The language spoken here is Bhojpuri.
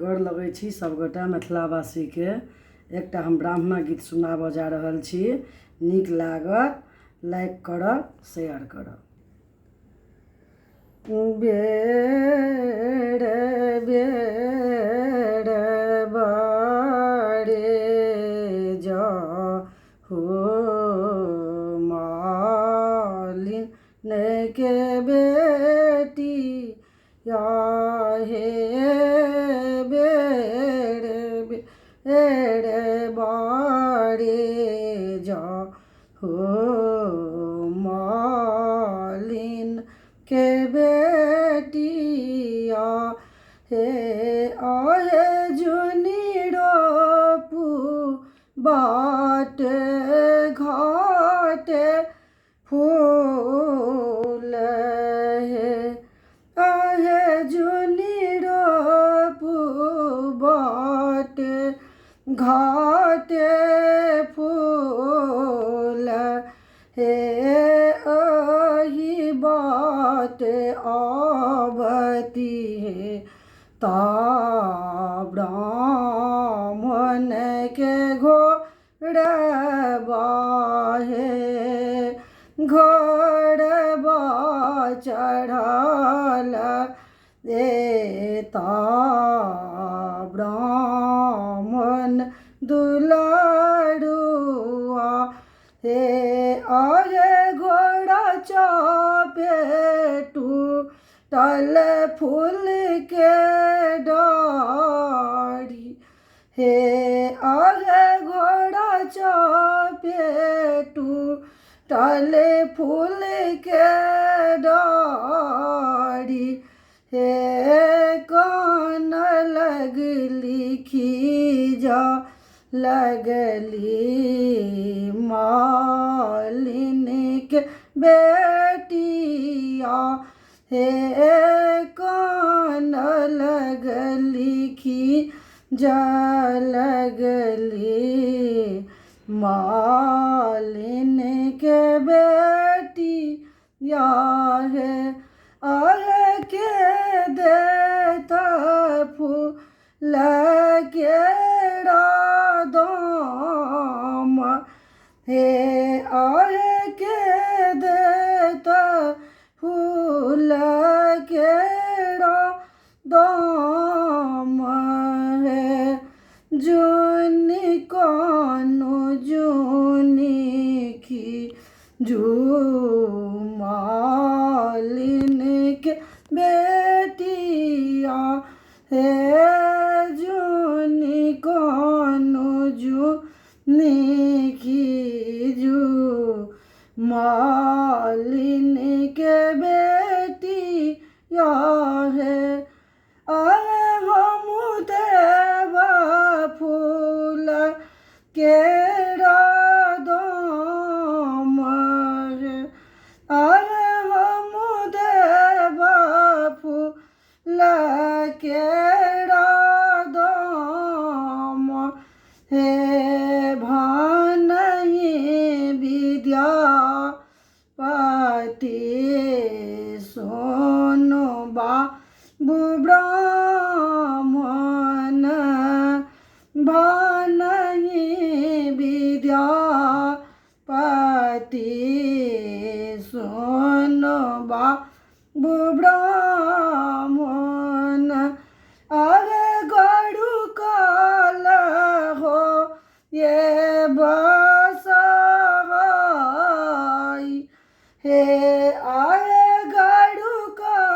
गोर लगै छी सबगोटा मिथिलावासी के। एकटा हम ब्राह्मण गीत सुनाबऽ जा रहल छी। नीक लागत लाइक करब, शेयर करब। बेड़ बेड़ बड़े जाहु मालिन के बेटी या हे बेड़ बेड़ बड़े जाहु मालिन के बेटिया हे आहे जुनी रोपू बाट घाटे फूल हे आहे जुनी रोपू बाट घाटे फूल हे अही बाट आवती है ता ब्राह्मण के घोड़बा हे घोड़बा चढ़ल ता ब्राह्मण दुलारुआ हे आगे घोड़ा चापे टूटल फूल के डाढ़ी हे आगे घोड़ा चापे टूटल फूल के डाढ़ी हे कान लगली खीजा लगली मालिन के बेटिया हे कान लगली खीजा लगली मालिन के बेटिया हे आए के देता फूल केरा दाम हे आए के देता फूल केरा दाम हे जुनी कानो जुनी की जू मालिन के बेटिया हे जुनी कानो जुनी की जू मालिन के बेटिया है आए हम देव फूल केरा दाम है आए हम देव फूल केरा दाम हे भानहि विद्यापति सोनो बाबू ब्राह्मण भानहि विद्यापति सोनो बाबू ब्राह्मण अरे गरु काल हो ये बसहाई हे आए गरु काल